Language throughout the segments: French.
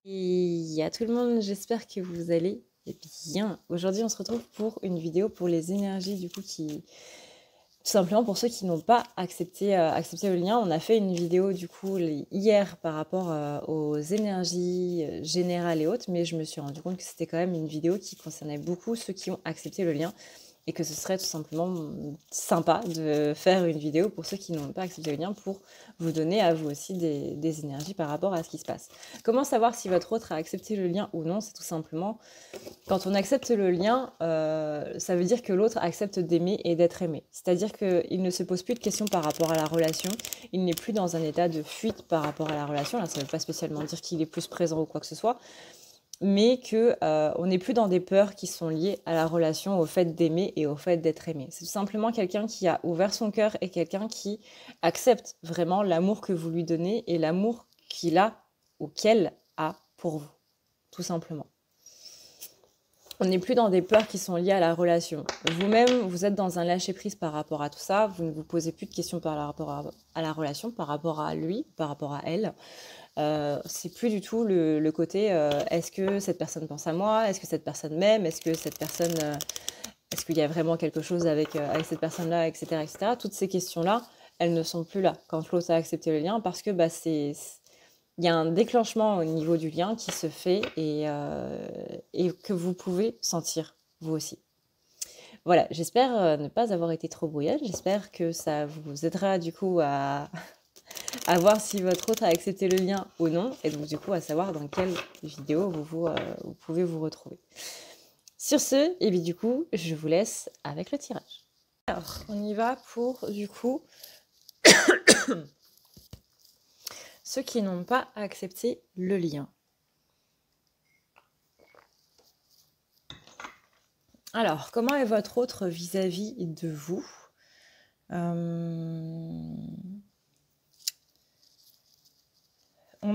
Et à tout le monde, j'espère que vous allez bien. Aujourd'hui, on se retrouve pour une vidéo pour les énergies, du coup, tout simplement pour ceux qui n'ont pas accepté le lien. On a fait une vidéo, du coup, hier par rapport aux énergies générales et autres, mais je me suis rendu compte que c'était quand même une vidéo qui concernait beaucoup ceux qui ont accepté le lien et que ce serait tout simplement sympa de faire une vidéo pour ceux qui n'ont pas accepté le lien pour vous donner à vous aussi des énergies par rapport à ce qui se passe. Comment savoir si votre autre a accepté le lien ou non? C'est tout simplement, quand on accepte le lien, ça veut dire que l'autre accepte d'aimer et d'être aimé. C'est-à-dire qu'il ne se pose plus de questions par rapport à la relation, il n'est plus dans un état de fuite par rapport à la relation. Là, ça ne veut pas spécialement dire qu'il est plus présent ou quoi que ce soit, mais que on n'est plus dans des peurs qui sont liées à la relation, au fait d'aimer et au fait d'être aimé. C'est tout simplement quelqu'un qui a ouvert son cœur et quelqu'un qui accepte vraiment l'amour que vous lui donnez et l'amour qu'il a ou qu'elle a pour vous, tout simplement. On n'est plus dans des peurs qui sont liées à la relation. Vous-même, vous êtes dans un lâcher-prise par rapport à tout ça. Vous ne vous posez plus de questions par rapport à la relation, par rapport à lui, par rapport à elle. C'est plus du tout le côté est-ce que cette personne pense à moi? Est-ce que cette personne m'aime? Est-ce que cette personne... est-ce qu'il y a vraiment quelque chose avec cette personne-là, etc., etc. Toutes ces questions-là, elles ne sont plus là quand l'autre a accepté le lien parce que il y a un déclenchement au niveau du lien qui se fait et que vous pouvez sentir, vous aussi. Voilà, j'espère ne pas avoir été trop brouillonne. J'espère que ça vous aidera du coup à voir si votre autre a accepté le lien ou non. Et donc du coup à savoir dans quelle vidéo vous pouvez vous retrouver. Sur ce, et bien du coup, je vous laisse avec le tirage. Alors, on y va pour du coup ceux qui n'ont pas accepté le lien. Alors, comment est votre autre vis-à-vis de vous? On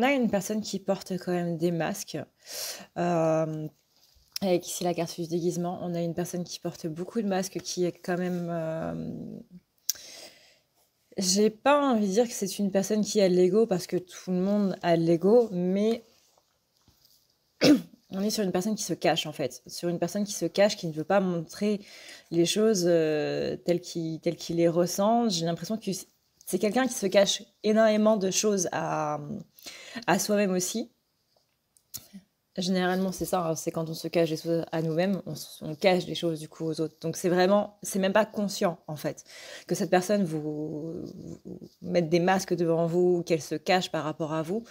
a une personne qui porte quand même des masques. Avec ici la carte du déguisement, on a une personne qui porte beaucoup de masques, qui est quand même... J'ai pas envie de dire que c'est une personne qui a de l'ego, parce que tout le monde a de l'ego, mais on est sur une personne qui se cache en fait. Sur une personne qui se cache, qui ne veut pas montrer les choses telles qu'il les ressent. J'ai l'impression que c'est quelqu'un qui se cache énormément de choses à soi-même aussi. Généralement, c'est ça, hein, c'est quand on se cache des choses à nous-mêmes, on cache des choses du coup aux autres. Donc c'est vraiment, c'est même pas conscient en fait, que cette personne vous mette des masques devant vous, qu'elle se cache par rapport à vous,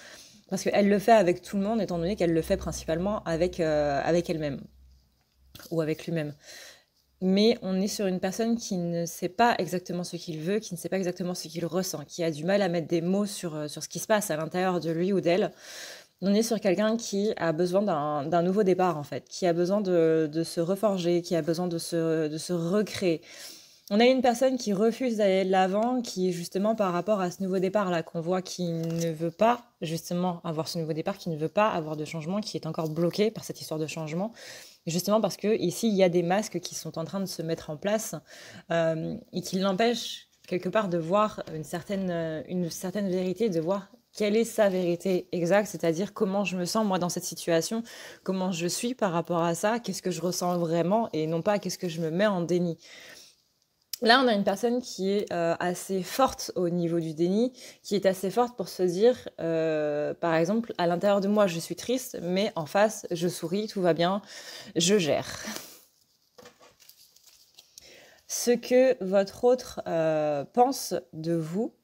parce qu'elle le fait avec tout le monde, étant donné qu'elle le fait principalement avec elle-même ou avec lui-même. Mais on est sur une personne qui ne sait pas exactement ce qu'il veut, qui ne sait pas exactement ce qu'il ressent, qui a du mal à mettre des mots sur ce qui se passe à l'intérieur de lui ou d'elle. On est sur quelqu'un qui a besoin d'un nouveau départ, en fait, qui a besoin de se reforger, qui a besoin de se recréer. On a une personne qui refuse d'aller de l'avant, qui, justement, par rapport à ce nouveau départ-là, qu'on voit qui ne veut pas, justement, avoir ce nouveau départ, qui ne veut pas avoir de changement, qui est encore bloqué par cette histoire de changement. Justement parce que ici, il y a des masques qui sont en train de se mettre en place et qui l'empêchent, quelque part, de voir une certaine vérité, de voir quelle est sa vérité exacte, c'est-à-dire comment je me sens moi dans cette situation, comment je suis par rapport à ça, qu'est-ce que je ressens vraiment et non pas qu'est-ce que je me mets en déni. Là, on a une personne qui est assez forte au niveau du déni, qui est assez forte pour se dire, par exemple, à l'intérieur de moi, je suis triste, mais en face, je souris, tout va bien, je gère. Ce que votre autre pense de vous,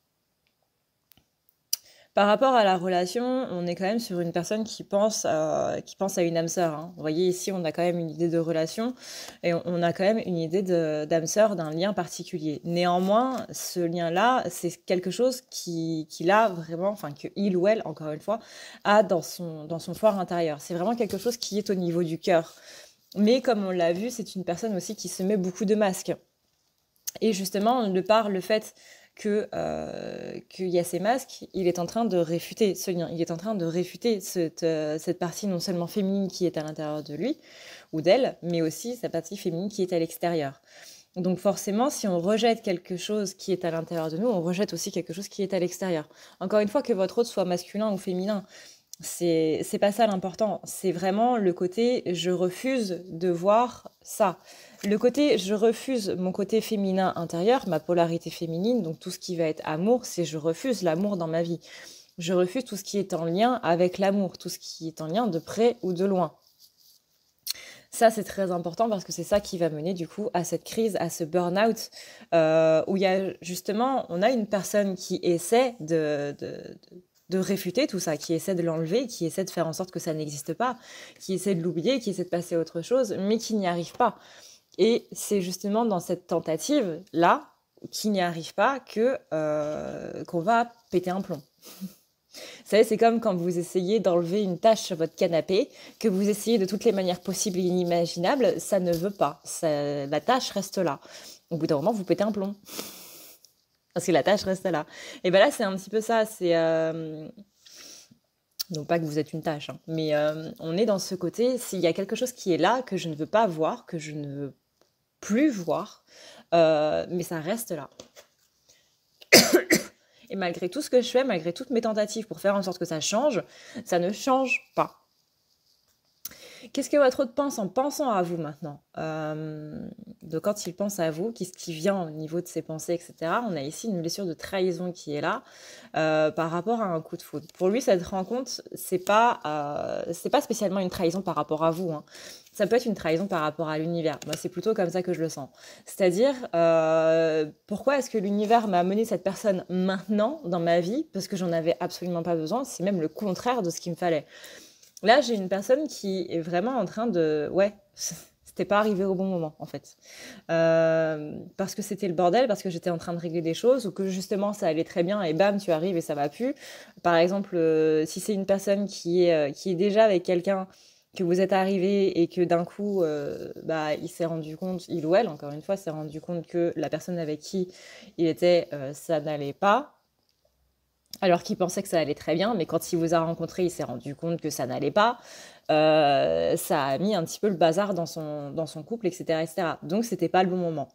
par rapport à la relation, on est quand même sur une personne qui pense à une âme sœur, hein. Vous voyez, ici, on a quand même une idée de relation et on a quand même une idée d'âme sœur, d'un lien particulier. Néanmoins, ce lien-là, c'est quelque chose qu'il a vraiment, enfin, qu'il ou elle, encore une fois, a dans son fort intérieur. C'est vraiment quelque chose qui est au niveau du cœur. Mais comme on l'a vu, c'est une personne aussi qui se met beaucoup de masques. Et justement, de par le fait qu'il y a ces masques, il est en train de réfuter ce lien. Il est en train de réfuter cette partie non seulement féminine qui est à l'intérieur de lui ou d'elle, mais aussi sa partie féminine qui est à l'extérieur. Donc forcément, si on rejette quelque chose qui est à l'intérieur de nous, on rejette aussi quelque chose qui est à l'extérieur. Encore une fois, que votre autre soit masculin ou féminin, C'est pas ça l'important, c'est vraiment le côté je refuse de voir ça. Le côté je refuse mon côté féminin intérieur, ma polarité féminine, donc tout ce qui va être amour, c'est je refuse l'amour dans ma vie. Je refuse tout ce qui est en lien avec l'amour, tout ce qui est en lien de près ou de loin. Ça, c'est très important parce que c'est ça qui va mener du coup à cette crise, à ce burn-out, où il y a justement, on a une personne qui essaie de réfuter tout ça, qui essaie de l'enlever, qui essaie de faire en sorte que ça n'existe pas, qui essaie de l'oublier, qui essaie de passer à autre chose, mais qui n'y arrive pas. Et c'est justement dans cette tentative-là, qui n'y arrive pas, qu'on va péter un plomb. Vous savez, c'est comme quand vous essayez d'enlever une tache sur votre canapé, que vous essayez de toutes les manières possibles et inimaginables, ça ne veut pas. La tache reste là. Au bout d'un moment, vous pétez un plomb. Parce que la tâche reste là. Et bien là, c'est un petit peu ça. C'est non pas que vous êtes une tâche, hein, mais on est dans ce côté, s'il y a quelque chose qui est là, que je ne veux pas voir, que je ne veux plus voir, mais ça reste là. Et malgré tout ce que je fais, malgré toutes mes tentatives pour faire en sorte que ça change, ça ne change pas. Qu'est-ce que votre autre pense en pensant à vous maintenant Donc quand il pense à vous, qu'est-ce qui vient au niveau de ses pensées, etc. On a ici une blessure de trahison qui est là par rapport à un coup de foudre. Pour lui, cette rencontre, c'est pas spécialement une trahison par rapport à vous. Hein. Ça peut être une trahison par rapport à l'univers. Moi, c'est plutôt comme ça que je le sens. C'est-à-dire, pourquoi est-ce que l'univers m'a amené cette personne maintenant dans ma vie? Parce que j'en avais absolument pas besoin. C'est même le contraire de ce qu'il me fallait. Là, j'ai une personne qui est vraiment en train de... Ouais, c'était pas arrivé au bon moment, en fait. Parce que c'était le bordel, parce que j'étais en train de régler des choses, ou que justement, ça allait très bien, et bam, tu arrives et ça va plus. Par exemple, si c'est une personne qui est déjà avec quelqu'un, que vous êtes arrivé et que d'un coup, il s'est rendu compte, il ou elle, encore une fois, s'est rendu compte que la personne avec qui il était, ça n'allait pas, alors qu'il pensait que ça allait très bien, mais quand il vous a rencontré, il s'est rendu compte que ça n'allait pas. Ça a mis un petit peu le bazar dans son couple, etc., etc. Donc, c'était pas le bon moment.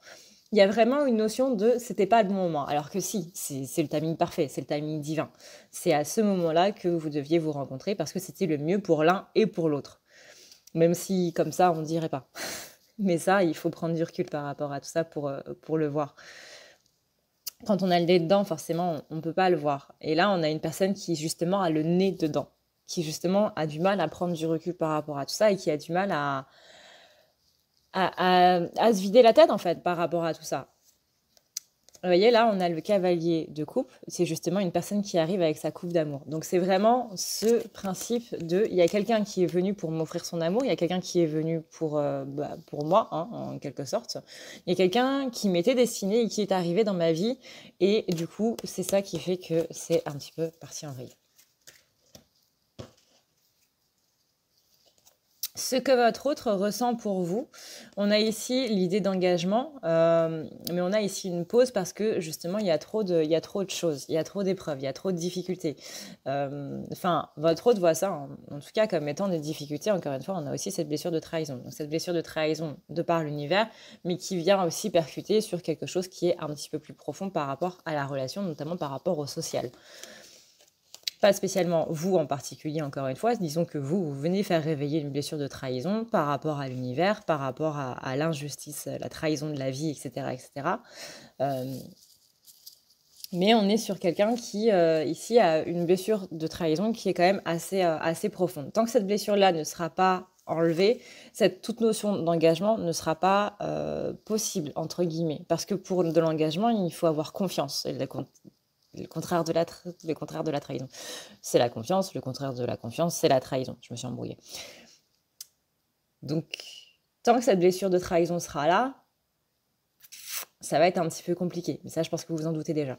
Il y a vraiment une notion de c'était pas le bon moment. Alors que si, c'est le timing parfait, c'est le timing divin. C'est à ce moment-là que vous deviez vous rencontrer parce que c'était le mieux pour l'un et pour l'autre. Même si, comme ça, on ne dirait pas. Mais ça, il faut prendre du recul par rapport à tout ça pour le voir. Quand on a le nez dedans, forcément, on ne peut pas le voir. Et là, on a une personne qui, justement, a le nez dedans, qui, justement, a du mal à prendre du recul par rapport à tout ça et qui a du mal à se vider la tête, en fait, par rapport à tout ça. Vous voyez, là, on a le cavalier de coupe. C'est justement une personne qui arrive avec sa coupe d'amour. Donc, c'est vraiment ce principe de... Il y a quelqu'un qui est venu pour m'offrir son amour. Il y a quelqu'un qui est venu pour moi, hein, en quelque sorte. Il y a quelqu'un qui m'était destiné et qui est arrivé dans ma vie. Et du coup, c'est ça qui fait que c'est un petit peu parti en vrille. Ce que votre autre ressent pour vous. On a ici l'idée d'engagement, mais on a ici une pause parce que justement, il y a trop de choses, il y a trop d'épreuves, il y a trop de difficultés. Votre autre voit ça, en tout cas, comme étant des difficultés. Encore une fois, on a aussi cette blessure de trahison. Donc, cette blessure de trahison de par l'univers, mais qui vient aussi percuter sur quelque chose qui est un petit peu plus profond par rapport à la relation, notamment par rapport au social. Pas spécialement vous en particulier, encore une fois, disons que vous venez faire réveiller une blessure de trahison par rapport à l'univers, par rapport à l'injustice, la trahison de la vie, etc. etc. Mais on est sur quelqu'un qui, ici, a une blessure de trahison qui est quand même assez profonde. Tant que cette blessure-là ne sera pas enlevée, toute notion d'engagement ne sera pas possible, entre guillemets. Parce que pour de l'engagement, il faut avoir confiance. Et le contraire de la trahison. C'est la confiance, le contraire de la confiance, c'est la trahison. Je me suis embrouillée. Donc, tant que cette blessure de trahison sera là, ça va être un petit peu compliqué. Mais ça, je pense que vous vous en doutez déjà.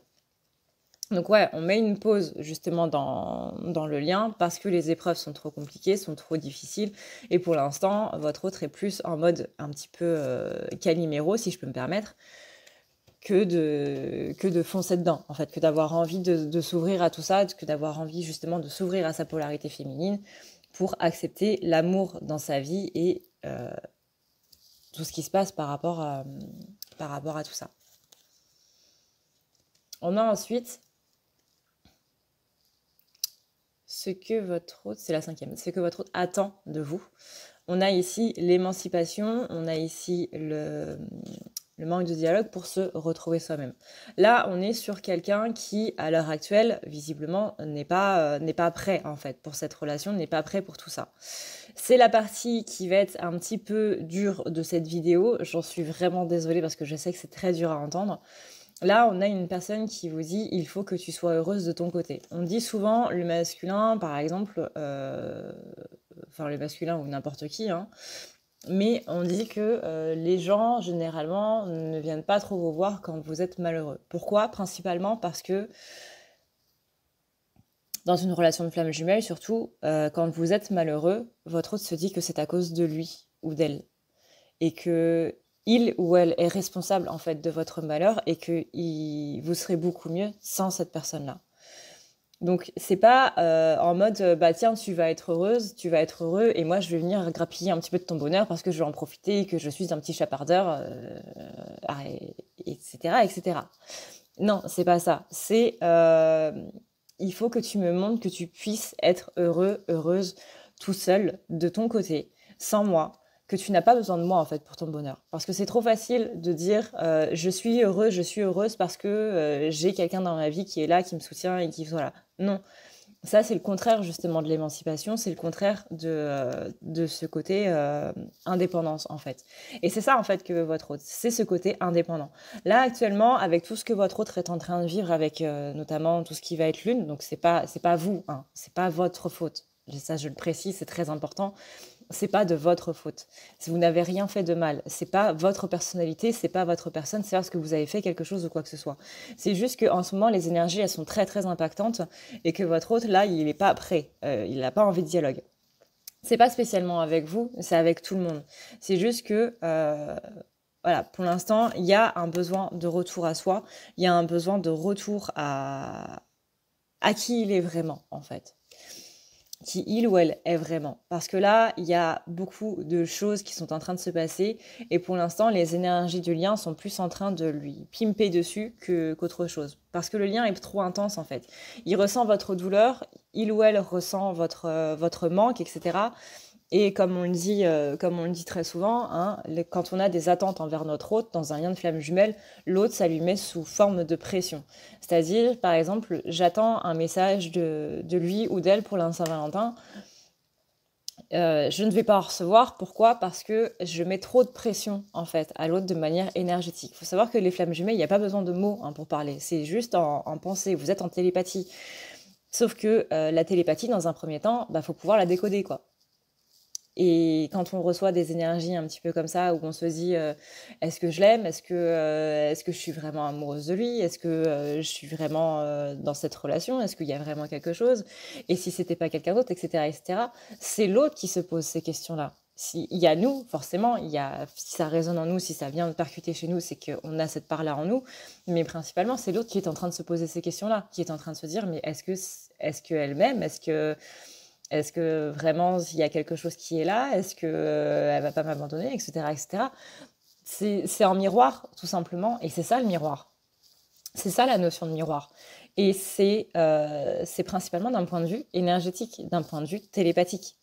Donc ouais, on met une pause justement dans le lien parce que les épreuves sont trop compliquées, sont trop difficiles. Et pour l'instant, votre autre est plus en mode un petit peu Calimero, si je peux me permettre, que de foncer dedans, en fait, que d'avoir envie de s'ouvrir à tout ça, que d'avoir envie justement de s'ouvrir à sa polarité féminine pour accepter l'amour dans sa vie et tout ce qui se passe par rapport à tout ça. On a ensuite ce que votre hôte, c'est la 5e, ce que votre hôte attend de vous. On a ici l'émancipation, on a ici le manque de dialogue pour se retrouver soi-même. Là, on est sur quelqu'un qui, à l'heure actuelle, visiblement, n'est pas prêt, en fait, pour cette relation, n'est pas prêt pour tout ça. C'est la partie qui va être un petit peu dure de cette vidéo. J'en suis vraiment désolée parce que je sais que c'est très dur à entendre. Là, on a une personne qui vous dit « il faut que tu sois heureuse de ton côté ». On dit souvent, le masculin, par exemple, enfin le masculin ou n'importe qui, hein, mais on dit que les gens, généralement, ne viennent pas trop vous voir quand vous êtes malheureux. Pourquoi? Principalement parce que dans une relation de flamme jumelle, surtout, quand vous êtes malheureux, votre hôte se dit que c'est à cause de lui ou d'elle. Et que il ou elle est responsable, en fait, de votre malheur et que vous serez beaucoup mieux sans cette personne-là. Donc, c'est pas en mode, bah tiens, tu vas être heureuse, tu vas être heureux, et moi, je vais venir grappiller un petit peu de ton bonheur parce que je vais en profiter et que je suis un petit chapardeur, etc., etc. Non, c'est pas ça. C'est, il faut que tu me montres que tu puisses être heureux, heureuse, tout seul, de ton côté, sans moi, que tu n'as pas besoin de moi, en fait, pour ton bonheur. Parce que c'est trop facile de dire, je suis heureux, je suis heureuse parce que j'ai quelqu'un dans ma vie qui est là, qui me soutient et qui, voilà. Non. Ça, c'est le contraire, justement, de l'émancipation, c'est le contraire de ce côté indépendance, en fait. Et c'est ça, en fait, que veut votre hôte, c'est ce côté indépendant. Là, actuellement, avec tout ce que votre hôte est en train de vivre, avec notamment tout ce qui va être lune, donc c'est pas vous, hein, c'est pas votre faute. Ça, je le précise, c'est très important. C'est pas de votre faute. Si vous n'avez rien fait de mal, c'est pas votre personnalité, c'est pas votre personne, c'est parce que vous avez fait quelque chose ou quoi que ce soit. C'est juste qu'en ce moment, les énergies, elles sont très très impactantes et que votre hôte, là, il n'est pas prêt. Il n'a pas envie de dialogue. C'est pas spécialement avec vous, c'est avec tout le monde. C'est juste que, voilà, pour l'instant, il y a un besoin de retour à soi, il y a un besoin de retour à qui il est vraiment, en fait. Qui il ou elle est vraiment. Parce que là, il y a beaucoup de choses qui sont en train de se passer et pour l'instant, les énergies du lien sont plus en train de lui pimper dessus qu'autre chose. Parce que le lien est trop intense en fait. Il ressent votre douleur, il ou elle ressent votre manque, etc. Et comme on le dit très souvent, hein, quand on a des attentes envers notre hôte, dans un lien de flamme jumelle, l'autre, ça lui met sous forme de pression. C'est-à-dire, par exemple, j'attends un message de lui ou d'elle pour la Saint-Valentin. Je ne vais pas en recevoir. Pourquoi? Parce que je mets trop de pression, en fait, à l'autre de manière énergétique. Il faut savoir que les flammes jumelles, il n'y a pas besoin de mots pour parler. C'est juste en pensée. Vous êtes en télépathie. Sauf que la télépathie, dans un premier temps, faut pouvoir la décoder, quoi. Et quand on reçoit des énergies un petit peu comme ça, où on se dit est-ce que je l'aime, est-ce que je suis vraiment amoureuse de lui, est-ce que je suis vraiment dans cette relation, est-ce qu'il y a vraiment quelque chose, et si c'était pas quelqu'un d'autre, etc., etc. C'est l'autre qui se pose ces questions-là. Il y a nous, forcément, si ça résonne en nous, si ça vient percuter chez nous, c'est qu'on a cette part-là en nous, mais principalement, c'est l'autre qui est en train de se poser ces questions-là, qui est en train de se dire mais est-ce qu'elle m'aime, est-ce que vraiment il y a quelque chose qui est là? Est-ce qu'elle ne va pas m'abandonner, etc., etc. C'est un miroir, tout simplement, et c'est ça le miroir. C'est ça la notion de miroir. Et c'est principalement d'un point de vue énergétique, d'un point de vue télépathique.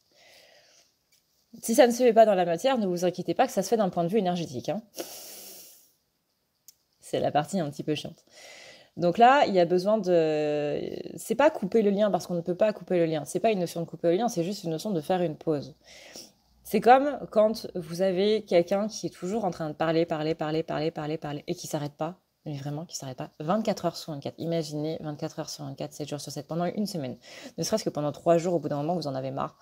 Si ça ne se fait pas dans la matière, ne vous inquiétez pas que ça se fait d'un point de vue énergétique, hein. C'est la partie un petit peu chiante. Donc là, il y a besoin de... C'est pas couper le lien, parce qu'on ne peut pas couper le lien. C'est pas une notion de couper le lien, c'est juste une notion de faire une pause. C'est comme quand vous avez quelqu'un qui est toujours en train de parler, et qui s'arrête pas, mais vraiment qui s'arrête pas, 24 heures sur 24. Imaginez 24 heures sur 24, 7 jours sur 7, pendant une semaine. Ne serait-ce que pendant 3 jours, au bout d'un moment, vous en avez marre.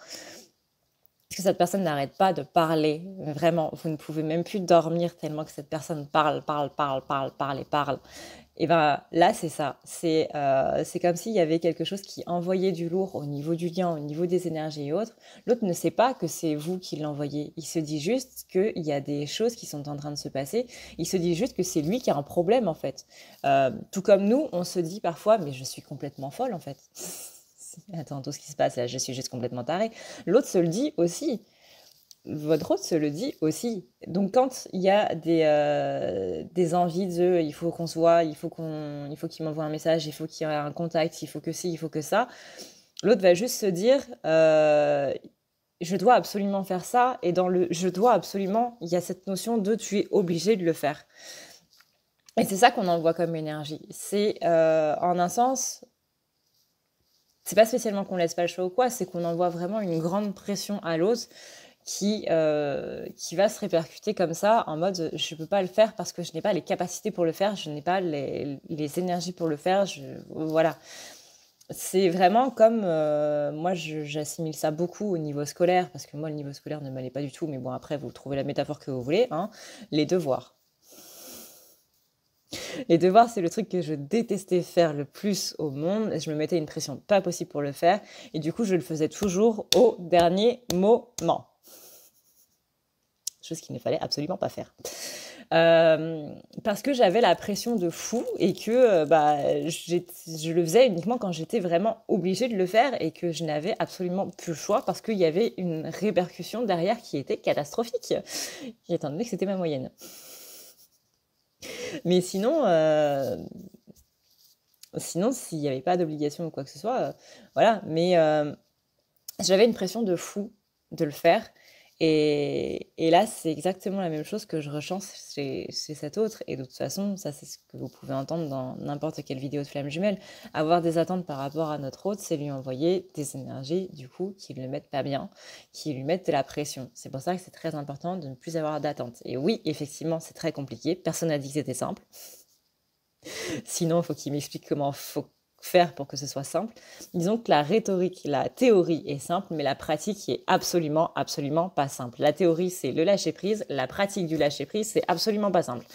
Parce que cette personne n'arrête pas de parler. Vraiment, vous ne pouvez même plus dormir tellement que cette personne parle. Et là, c'est ça. C'est comme s'il y avait quelque chose qui envoyait du lourd au niveau du lien, au niveau des énergies et autres. L'autre ne sait pas que c'est vous qui l'envoyez. Il se dit juste qu'il y a des choses qui sont en train de se passer. Il se dit juste que c'est lui qui a un problème, en fait. Tout comme nous, on se dit parfois, mais je suis complètement folle, en fait. Attends, tout ce qui se passe là, je suis juste complètement tarée. L'autre se le dit aussi. Votre hôte se le dit aussi. Donc quand il y a des envies de il faut qu'on se voit, il faut qu'il m'envoie un message, il faut qu'il y ait un contact, il faut que ci, il faut que ça, L'autre va juste se dire, je dois absolument faire ça, et dans le je dois absolument, il y a cette notion de tu es obligé de le faire. Et c'est ça qu'on envoie comme énergie. C'est en un sens, c'est pas spécialement qu'on laisse pas le choix ou quoi, c'est qu'on envoie vraiment une grande pression à l'autre qui va se répercuter comme ça en mode je peux pas le faire parce que je n'ai pas les capacités pour le faire, je n'ai pas les énergies pour le faire, voilà. C'est vraiment comme, moi j'assimile ça beaucoup au niveau scolaire, parce que moi le niveau scolaire ne m'allait pas du tout, mais bon après vous trouvez la métaphore que vous voulez, hein, les devoirs. Les devoirs, c'est le truc que je détestais faire le plus au monde. Je me mettais une pression pas possible pour le faire. Et du coup, je le faisais toujours au dernier moment. Chose qu'il ne fallait absolument pas faire. Parce que j'avais la pression de fou et que je le faisais uniquement quand j'étais vraiment obligée de le faire et que je n'avais absolument plus le choix parce qu'il y avait une répercussion derrière qui était catastrophique, étant donné que c'était ma moyenne. Mais sinon, s'il n'y avait pas d'obligation ou quoi que ce soit, voilà. Mais j'avais une pression de fou de le faire. Et là, c'est exactement la même chose que je ressens chez cet autre. Et de toute façon, ça, c'est ce que vous pouvez entendre dans n'importe quelle vidéo de Flamme Jumelle. Avoir des attentes par rapport à notre autre, c'est lui envoyer des énergies, du coup, qui ne le mettent pas bien, qui lui mettent de la pression. C'est pour ça que c'est très important de ne plus avoir d'attentes. Et oui, effectivement, c'est très compliqué. Personne n'a dit que c'était simple. Sinon, il faut qu'il m'explique comment faut faire pour que ce soit simple. Disons que la rhétorique, la théorie est simple, mais la pratique est absolument, absolument pas simple. La théorie, c'est le lâcher-prise. La pratique du lâcher-prise, c'est absolument pas simple.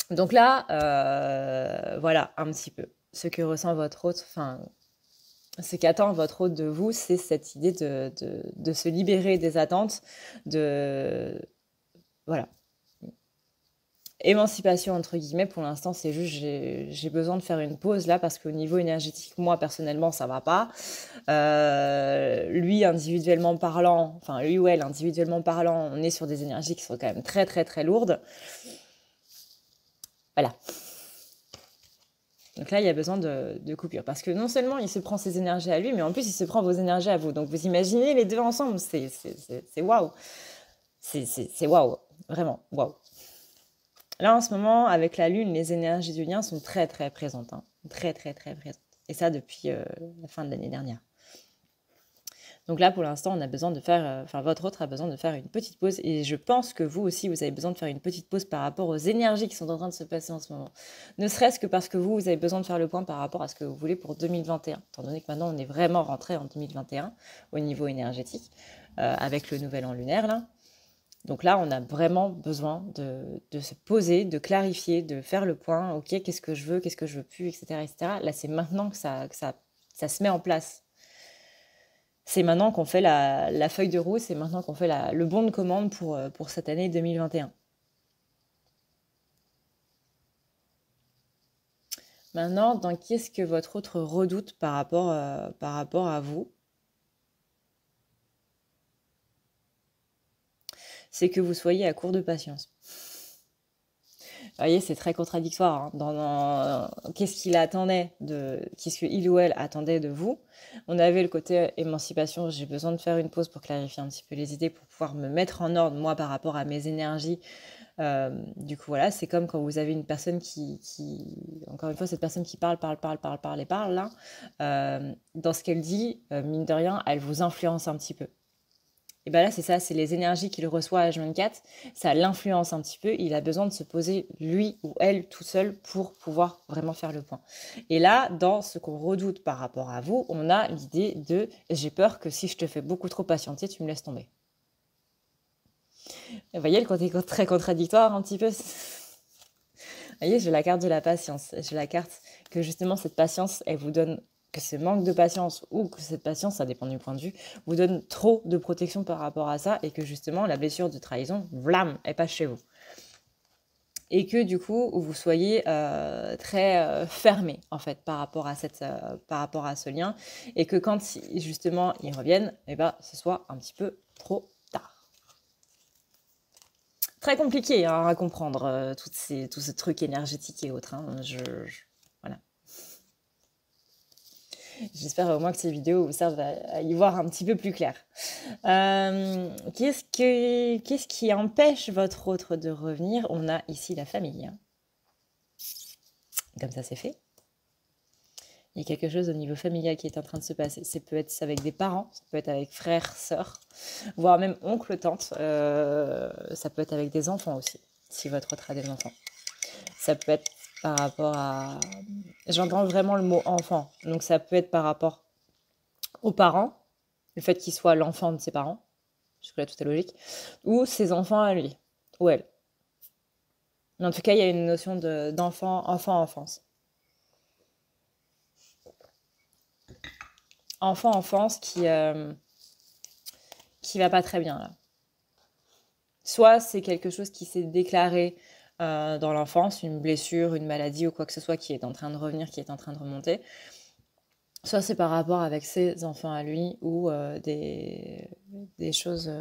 Donc là, voilà, un petit peu. Ce que ressent votre hôte, enfin, ce qu'attend votre hôte de vous, c'est cette idée de se libérer des attentes, voilà. Émancipation entre guillemets, pour l'instant c'est juste j'ai besoin de faire une pause là parce qu'au niveau énergétique, moi personnellement ça va pas. Lui individuellement parlant, enfin lui ou elle individuellement parlant, on est sur des énergies qui sont quand même très très très lourdes. Voilà. Donc là il y a besoin de coupure parce que non seulement il se prend ses énergies à lui, mais en plus il se prend vos énergies à vous. Donc vous imaginez les deux ensemble, c'est waouh. C'est waouh, vraiment waouh. Là, en ce moment, avec la Lune, les énergies du lien sont très, très présentes. Hein. Très, très, très présentes. Et ça, depuis la fin de l'année dernière. Donc là, pour l'instant, on a besoin de faire... votre autre a besoin de faire une petite pause. Et je pense que vous aussi, vous avez besoin de faire une petite pause par rapport aux énergies qui sont en train de se passer en ce moment. Ne serait-ce que parce que vous avez besoin de faire le point par rapport à ce que vous voulez pour 2021. Étant donné que maintenant, on est vraiment rentré en 2021 au niveau énergétique, avec le nouvel an lunaire, là. Donc là, on a vraiment besoin de se poser, de clarifier, de faire le point. Ok, qu'est-ce que je veux plus, etc., etc. Là, c'est maintenant que ça se met en place. C'est maintenant qu'on fait la feuille de route, c'est maintenant qu'on fait le bon de commande pour cette année 2021. Maintenant, dans qu'est-ce que votre autre redoute par rapport à vous? C'est que vous soyez à court de patience. Vous voyez, c'est très contradictoire. Hein. Qu'est-ce qu'il attendait qu'est-ce qu'il ou elle attendait de vous? On avait le côté émancipation, j'ai besoin de faire une pause pour clarifier un petit peu les idées, pour pouvoir me mettre en ordre, moi, par rapport à mes énergies. Du coup, voilà, c'est comme quand vous avez une personne encore une fois, cette personne qui parle, là, dans ce qu'elle dit, mine de rien, elle vous influence un petit peu. Et bien là, c'est ça, c'est les énergies qu'il reçoit à H24, ça l'influence un petit peu, il a besoin de se poser lui ou elle tout seul pour pouvoir vraiment faire le point. Et là, dans ce qu'on redoute par rapport à vous, on a l'idée de « j'ai peur que si je te fais beaucoup trop patienter, tu me laisses tomber ». Vous voyez le côté très contradictoire un petit peu. Vous voyez, j'ai la carte de la patience, j'ai la carte que justement cette patience, elle vous donne que ce manque de patience ou que cette patience, ça dépend du point de vue, vous donne trop de protection par rapport à ça et que justement la blessure de trahison, vlam, elle passe chez vous. Et que du coup, vous soyez très fermé en fait par rapport à ce lien et que quand justement ils reviennent, eh ben, ce soit un petit peu trop tard. Très compliqué hein, à comprendre tous ces trucs énergétiques et autres. Hein, voilà. J'espère au moins que ces vidéos vous servent à y voir un petit peu plus clair. Qu'est-ce qui empêche votre autre de revenir? On a ici la famille. Hein. Comme ça, c'est fait. Il y a quelque chose au niveau familial qui est en train de se passer. Ça peut être avec des parents, ça peut être avec frères, sœurs, voire même oncle, tante. Ça peut être avec des enfants aussi, si votre autre a des enfants. Ça peut être par rapport à... J'entends vraiment le mot enfant. Donc ça peut être par rapport aux parents, le fait qu'il soit l'enfant de ses parents, jusque-là tout est logique, ou ses enfants à lui, ou elle. Mais en tout cas, il y a une notion d'enfant, enfance. Enfance qui va pas très bien là. Soit c'est quelque chose qui s'est déclaré dans l'enfance, une blessure, une maladie ou quoi que ce soit qui est en train de revenir, qui est en train de remonter. Soit c'est par rapport avec ses enfants à lui ou des choses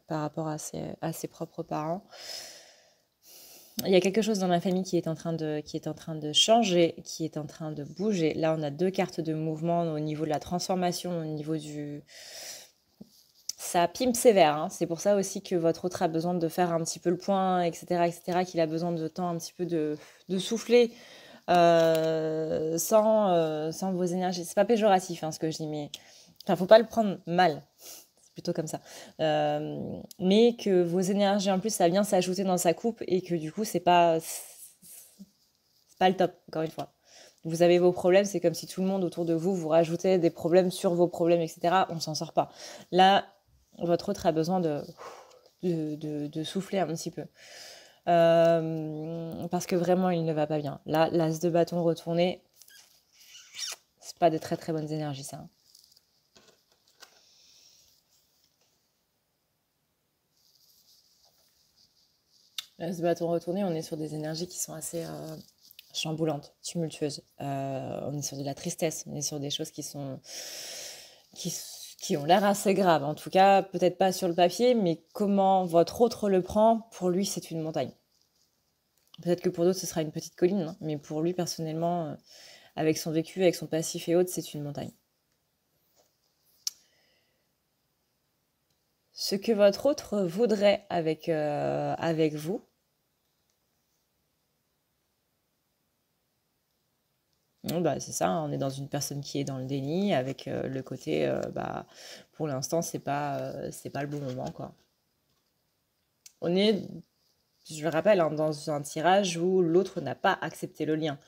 par rapport à ses propres parents. Il y a quelque chose dans la famille qui est en train de changer, qui est en train de bouger. Là, on a 2 cartes de mouvement au niveau de la transformation, au niveau du... Ça pimpe sévère, hein. C'est pour ça aussi que votre autre a besoin de faire un petit peu le point, etc., qu'il a besoin de temps un petit peu de souffler sans vos énergies. C'est pas péjoratif ce que je dis, mais enfin, faut pas le prendre mal. C'est plutôt comme ça. Mais que vos énergies en plus, ça vient s'ajouter dans sa coupe et que du coup, c'est pas le top, encore une fois. Vous avez vos problèmes, c'est comme si tout le monde autour de vous rajoutait des problèmes sur vos problèmes, etc. On s'en sort pas. Là, votre autre a besoin de souffler un petit peu. Parce que vraiment, il ne va pas bien. Là, l'as de bâton retourné, c'est pas de très très bonnes énergies, ça. L'as de bâton retourné, on est sur des énergies qui sont assez chamboulantes, tumultueuses. On est sur de la tristesse, on est sur des choses qui ont l'air assez graves. En tout cas, peut-être pas sur le papier, mais comment votre autre le prend, pour lui, c'est une montagne. Peut-être que pour d'autres, ce sera une petite colline, hein, mais pour lui, personnellement, avec son vécu, avec son passif et autres, c'est une montagne. Ce que votre autre voudrait avec vous, c'est ça, on est dans une personne qui est dans le déni, avec le côté, pour l'instant, c'est pas le bon moment, quoi. On est, je le rappelle, dans un tirage où l'autre n'a pas accepté le lien.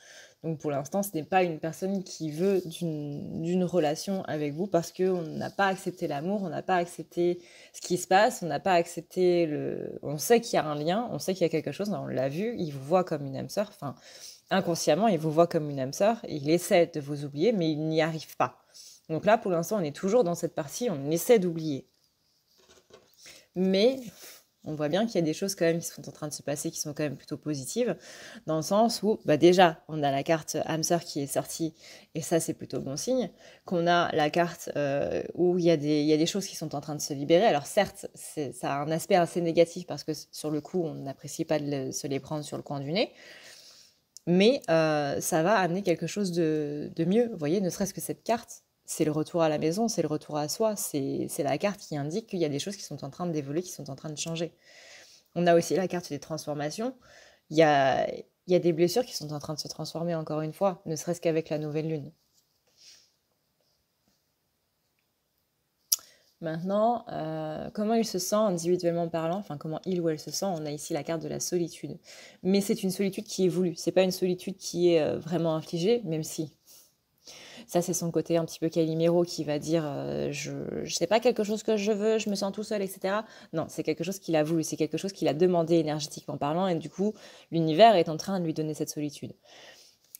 Donc pour l'instant, ce n'est pas une personne qui veut d'une relation avec vous parce qu'on n'a pas accepté l'amour, on n'a pas accepté ce qui se passe, on n'a pas accepté On sait qu'il y a un lien, on sait qu'il y a quelque chose, on l'a vu, il vous voit comme une âme sœur, enfin, inconsciemment, il vous voit comme une âme sœur, il essaie de vous oublier, mais il n'y arrive pas. Donc là, pour l'instant, on est toujours dans cette partie, on essaie d'oublier. Mais on voit bien qu'il y a des choses quand même qui sont en train de se passer, qui sont quand même plutôt positives, dans le sens où, déjà, on a la carte âme sœur qui est sortie, et ça, c'est plutôt bon signe, qu'on a la carte où il y a des choses qui sont en train de se libérer. Alors certes, ça a un aspect assez négatif, parce que sur le coup, on n'apprécie pas de se les prendre sur le coin du nez, mais ça va amener quelque chose de mieux. Vous voyez, ne serait-ce que cette carte, c'est le retour à la maison, c'est le retour à soi, c'est la carte qui indique qu'il y a des choses qui sont en train d'évoluer, qui sont en train de changer. On a aussi la carte des transformations. Il y a des blessures qui sont en train de se transformer encore une fois, ne serait-ce qu'avec la nouvelle lune. Maintenant, comment il se sent individuellement parlant, enfin comment il ou elle se sent, on a ici la carte de la solitude. Mais c'est une solitude qui est voulue, c'est pas une solitude qui est vraiment infligée, même si ça, c'est son côté un petit peu Calimero qui va dire je sais pas quelque chose que je veux, je me sens tout seul, etc. Non, c'est quelque chose qu'il a voulu, c'est quelque chose qu'il a demandé énergétiquement parlant, et du coup, l'univers est en train de lui donner cette solitude.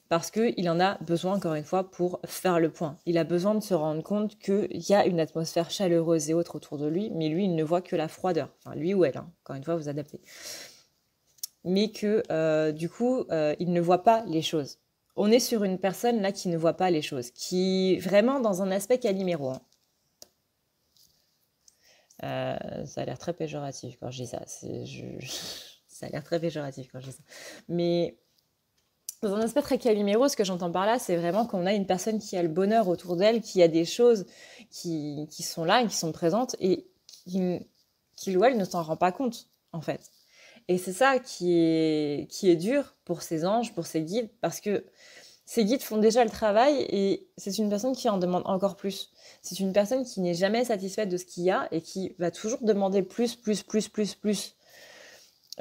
Parce qu'il en a besoin, encore une fois, pour faire le point. Il a besoin de se rendre compte qu'il y a une atmosphère chaleureuse et autre autour de lui, mais lui, il ne voit que la froideur. Enfin, lui ou elle, hein. Encore une fois, vous adaptez. Mais que, du coup, il ne voit pas les choses. On est sur une personne là qui ne voit pas les choses, qui vraiment dans un aspect Calimero. Hein. Ça a l'air très péjoratif quand je dis ça. Ça a l'air très péjoratif quand je dis ça. Mais Dans un aspect très Calimero, ce que j'entends par là, c'est vraiment qu'on a une personne qui a le bonheur autour d'elle, qui a des choses qui sont là et qui sont présentes et qui ou elle ne s'en rend pas compte, en fait. Et c'est ça qui est dur pour ces anges, pour ces guides, parce que ces guides font déjà le travail et c'est une personne qui en demande encore plus. C'est une personne qui n'est jamais satisfaite de ce qu'il y a et qui va toujours demander plus, plus, plus, plus, plus.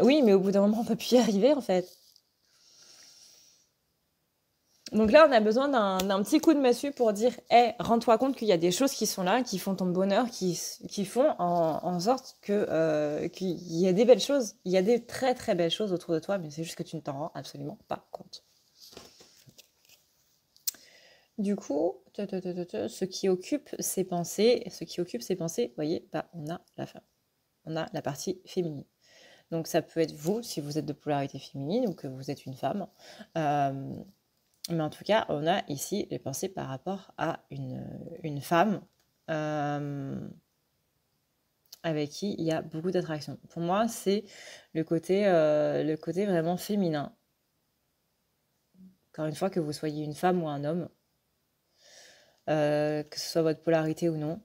Oui, mais au bout d'un moment, on peut plus y arriver, en fait. Donc là, on a besoin d'un petit coup de massue pour dire, hé, rends-toi compte qu'il y a des choses qui sont là, qui font ton bonheur, qui font en sorte qu'il y a des belles choses. Il y a des très très belles choses autour de toi, mais c'est juste que tu ne t'en rends absolument pas compte. Du coup, ce qui occupe ses pensées, vous voyez, bah, on a la femme. On a la partie féminine. Donc ça peut être vous, si vous êtes de polarité féminine ou que vous êtes une femme. Mais en tout cas, on a ici les pensées par rapport à une femme avec qui il y a beaucoup d'attraction. Pour moi, c'est le côté vraiment féminin. Encore une fois, que vous soyez une femme ou un homme, que ce soit votre polarité ou non.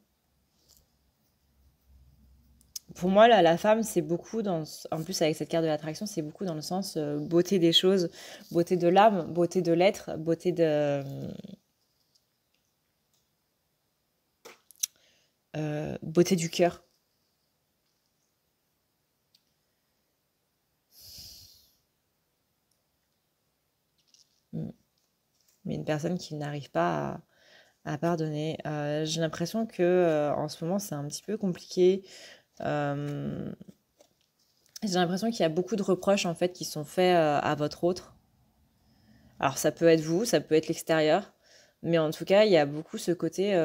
Pour moi, là, la femme, c'est beaucoup en plus avec cette carte de l'attraction, c'est beaucoup dans le sens beauté des choses, beauté de l'âme, beauté de l'être, beauté beauté du cœur. Mais une personne qui n'arrive pas à pardonner. J'ai l'impression que en ce moment, c'est un petit peu compliqué. J'ai l'impression qu'il y a beaucoup de reproches en fait qui sont faits à votre autre. Alors ça peut être vous, ça peut être l'extérieur, mais en tout cas, il y a beaucoup ce côté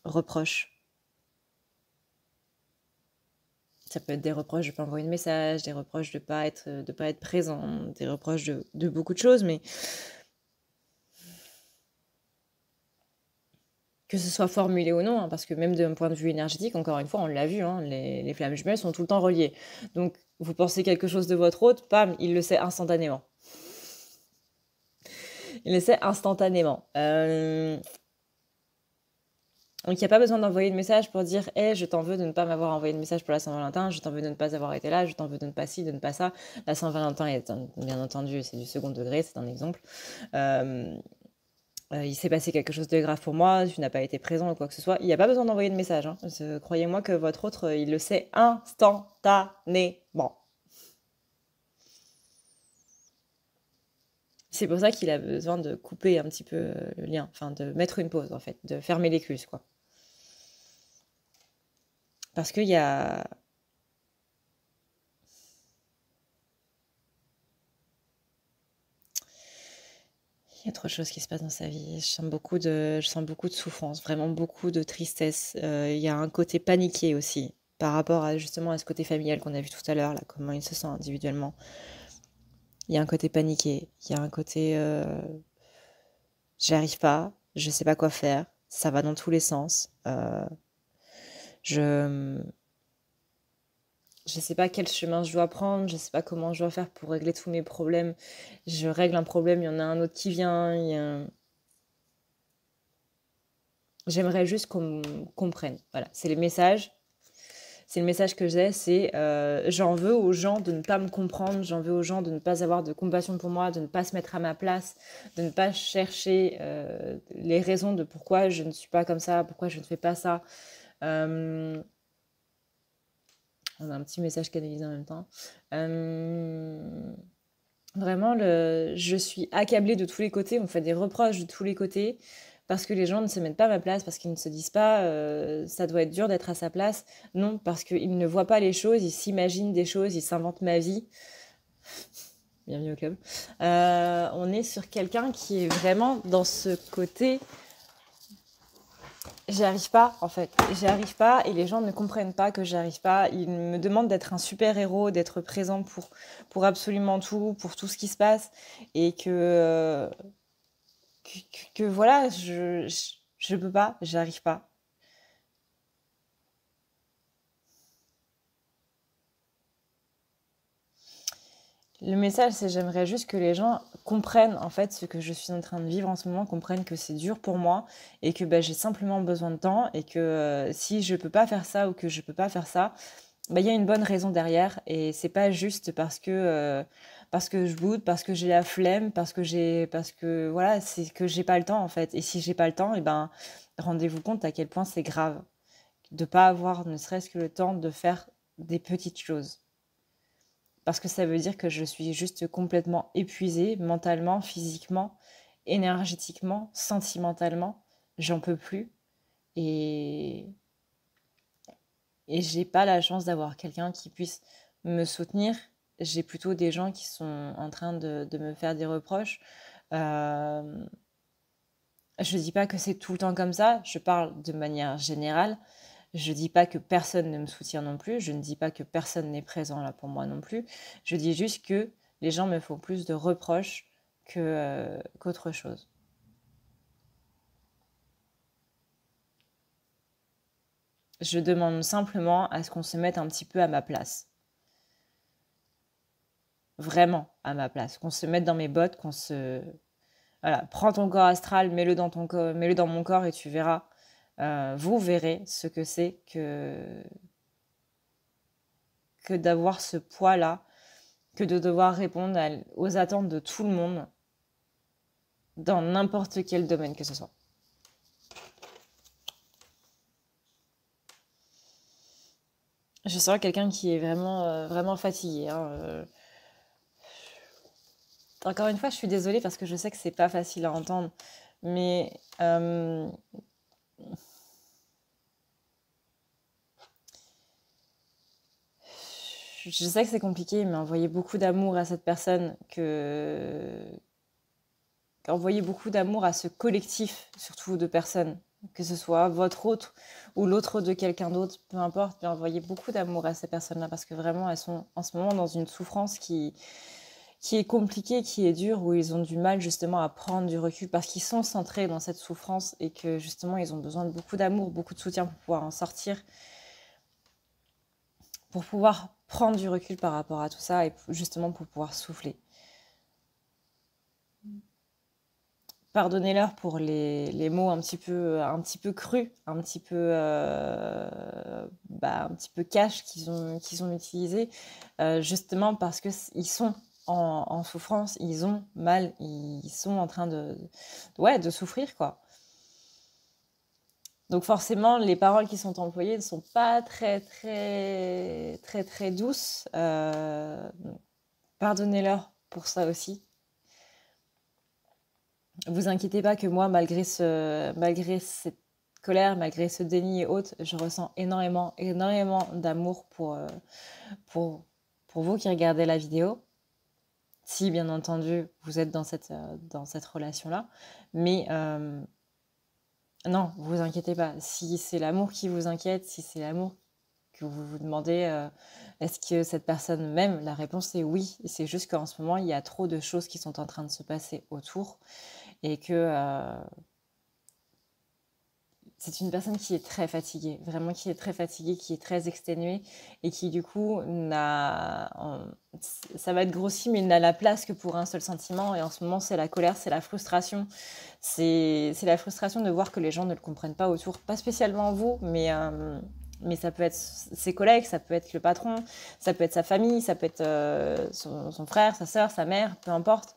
reproche. Ça peut être des reproches de ne pas envoyer de message, des reproches de pas être présent, des reproches de beaucoup de choses, mais que ce soit formulé ou non, hein, parce que même d'un point de vue énergétique, encore une fois, on l'a vu, hein, les flammes jumelles sont tout le temps reliées. Donc, vous pensez quelque chose de votre hôte, pam, il le sait instantanément. Il le sait instantanément. Donc, il n'y a pas besoin d'envoyer de message pour dire hey, je t'en veux de ne pas m'avoir envoyé de message pour la Saint-Valentin, je t'en veux de ne pas avoir été là, je t'en veux de ne pas ci, de ne pas ça. La Saint-Valentin, bien entendu, c'est du second degré, c'est un exemple. Il s'est passé quelque chose de grave pour moi, tu n'as pas été présent ou quoi que ce soit. Il n'y a pas besoin d'envoyer de message. Hein. Croyez-moi que votre autre, il le sait instantanément. C'est pour ça qu'il a besoin de couper un petit peu le lien, enfin de mettre une pause en fait, de fermer l'écluse quoi. Parce qu'il y a... Il y a trop de choses qui se passent dans sa vie. Je sens beaucoup de souffrance, vraiment beaucoup de tristesse. Il y a un côté paniqué aussi, par rapport à justement à ce côté familial qu'on a vu tout à l'heure, là, comment il se sent individuellement. Il y a un côté paniqué, il y a un côté j'y arrive pas, je sais pas quoi faire, ça va dans tous les sens. Je je sais pas quel chemin je dois prendre, je sais pas comment je dois faire pour régler tous mes problèmes. Je règle un problème, il y en a un autre qui vient. J'aimerais juste qu'on me comprenne. Voilà, c'est les messages. C'est le message que j'ai, c'est j'en veux aux gens de ne pas me comprendre, j'en veux aux gens de ne pas avoir de compassion pour moi, de ne pas se mettre à ma place, de ne pas chercher les raisons de pourquoi je ne suis pas comme ça, pourquoi je ne fais pas ça. On a un petit message canalisé en même temps. Vraiment, je suis accablée de tous les côtés, on me fait des reproches de tous les côtés, parce que les gens ne se mettent pas à ma place, parce qu'ils ne se disent pas ça doit être dur d'être à sa place. Non, parce qu'ils ne voient pas les choses, ils s'imaginent des choses, ils s'inventent ma vie. Bienvenue au club. On est sur quelqu'un qui est vraiment dans ce côté j'y arrive pas en fait, j'y arrive pas et les gens ne comprennent pas que j'y arrive pas. Ils me demandent d'être un super héros, d'être présent pour absolument tout, pour tout ce qui se passe et que voilà, je peux pas, j'y arrive pas. Le message, c'est j'aimerais juste que les gens comprennent en fait ce que je suis en train de vivre en ce moment, comprennent que c'est dur pour moi et que bah, j'ai simplement besoin de temps et que si je peux pas faire ça ou que je peux pas faire ça, bah, il y a une bonne raison derrière et c'est pas juste parce que je boude, parce que j'ai la flemme, parce que voilà, c'est que j'ai pas le temps en fait. Et si j'ai pas le temps, et ben rendez-vous compte à quel point c'est grave de pas avoir ne serait-ce que le temps de faire des petites choses. Parce que ça veut dire que je suis juste complètement épuisée mentalement, physiquement, énergétiquement, sentimentalement. J'en peux plus. Et, et j'ai pas la chance d'avoir quelqu'un qui puisse me soutenir. J'ai plutôt des gens qui sont en train de me faire des reproches. Euh, je dis pas que c'est tout le temps comme ça, je parle de manière générale. Je dis pas que personne ne me soutient non plus, je ne dis pas que personne n'est présent là pour moi non plus. Je dis juste que les gens me font plus de reproches qu'autre chose. Je demande simplement à ce qu'on se mette un petit peu à ma place. Vraiment à ma place. Qu'on se mette dans mes bottes, qu'on se... Voilà, prends ton corps astral, mets-le dans mets-le dans mon corps et tu verras. Vous verrez ce que c'est que d'avoir ce poids-là, que de devoir répondre aux attentes de tout le monde dans n'importe quel domaine que ce soit. Je sens quelqu'un qui est vraiment, vraiment fatigué, hein. Encore une fois, je suis désolée parce que je sais que c'est pas facile à entendre, mais je sais que c'est compliqué, mais envoyer beaucoup d'amour à cette personne, envoyer beaucoup d'amour à ce collectif, surtout de personnes, que ce soit votre autre ou l'autre de quelqu'un d'autre, peu importe, mais envoyer beaucoup d'amour à ces personnes-là parce que vraiment elles sont en ce moment dans une souffrance qui est compliquée, qui est dure, où ils ont du mal justement à prendre du recul parce qu'ils sont centrés dans cette souffrance et que justement ils ont besoin de beaucoup d'amour, beaucoup de soutien pour pouvoir en sortir, pour pouvoir prendre du recul par rapport à tout ça et justement pour pouvoir souffler. Pardonnez-leur pour les mots un petit peu crus, un petit peu cash qu'ils ont utilisés, justement parce que ils sont en souffrance, ils ont mal, ils sont en train ouais, de souffrir, quoi. Donc forcément, les paroles qui sont employées ne sont pas très douces. Pardonnez-leur pour ça aussi. Vous inquiétez pas que moi, malgré cette colère, malgré ce déni et autres, je ressens énormément d'amour pour, pour vous qui regardez la vidéo. Si, bien entendu, vous êtes dans cette relation-là. Mais non, vous inquiétez pas. Si c'est l'amour qui vous inquiète, si c'est l'amour que vous vous demandez, est-ce que cette personne m'aime? La réponse est oui. C'est juste qu'en ce moment, il y a trop de choses qui sont en train de se passer autour et que c'est une personne qui est très fatiguée, vraiment qui est très fatiguée, qui est très exténuée et qui du coup ça va être grossi, mais il n'a la place que pour un seul sentiment. Et en ce moment, c'est la colère, c'est la frustration. C'est la frustration de voir que les gens ne le comprennent pas autour, pas spécialement vous, mais ça peut être ses collègues, ça peut être le patron, ça peut être sa famille, ça peut être son frère, sa sœur, sa mère, peu importe.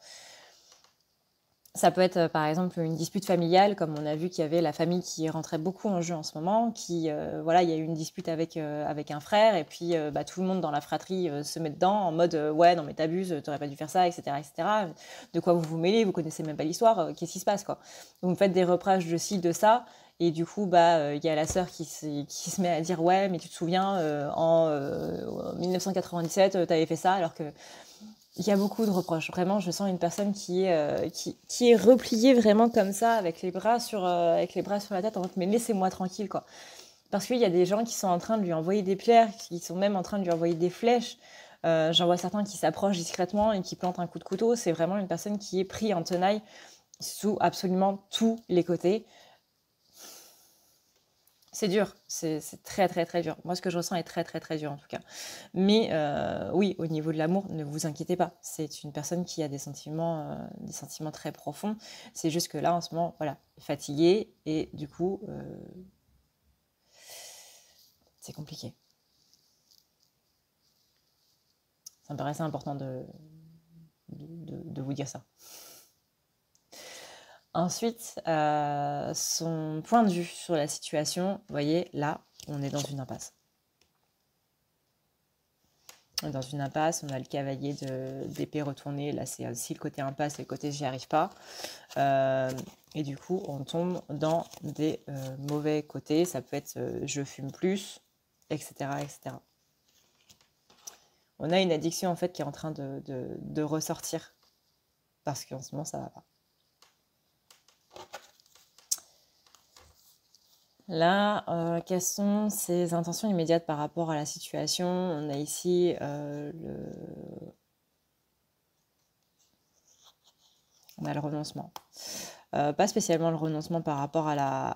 Ça peut être par exemple une dispute familiale, comme on a vu qu'il y avait la famille qui rentrait beaucoup en jeu en ce moment, voilà, il y a eu une dispute avec un frère, et puis bah, tout le monde dans la fratrie se met dedans en mode ouais, non mais t'abuses, t'aurais pas dû faire ça, etc., etc. De quoi vous vous mêlez, vous connaissez même pas l'histoire, qu'est-ce qui se passe, quoi. Donc vous faites des reproches de ci, de ça, et du coup, bah, il y a la sœur qui se met à dire ouais, mais tu te souviens, en 1997, t'avais fait ça, alors que il y a beaucoup de reproches. Vraiment, je sens une personne qui est repliée vraiment comme ça, avec les bras sur la tête, en mode mais laissez-moi tranquille, quoi. Parce qu'il y a des gens qui sont en train de lui envoyer des pierres, qui sont même en train de lui envoyer des flèches. J'en vois certains qui s'approchent discrètement et qui plantent un coup de couteau. C'est vraiment une personne qui est prise en tenaille sous absolument tous les côtés. C'est dur, c'est très très très dur. Moi, ce que je ressens est très très très dur en tout cas. Mais oui, au niveau de l'amour, ne vous inquiétez pas. C'est une personne qui a des sentiments très profonds. C'est juste que là, en ce moment, voilà, fatiguée et du coup, c'est compliqué. Ça me paraissait important de vous dire ça. Ensuite, son point de vue sur la situation, vous voyez, là, on est dans une impasse. Dans une impasse, on a le cavalier d'épée retourné. Là, c'est aussi le côté impasse et le côté j'y arrive pas. Et du coup, on tombe dans des mauvais côtés. Ça peut être je fume plus, etc., etc. On a une addiction en fait qui est en train de ressortir parce qu'en ce moment, ça va pas. Là, quelles sont ses intentions immédiates par rapport à la situation? On a ici on a le renoncement. Pas spécialement le renoncement par rapport à la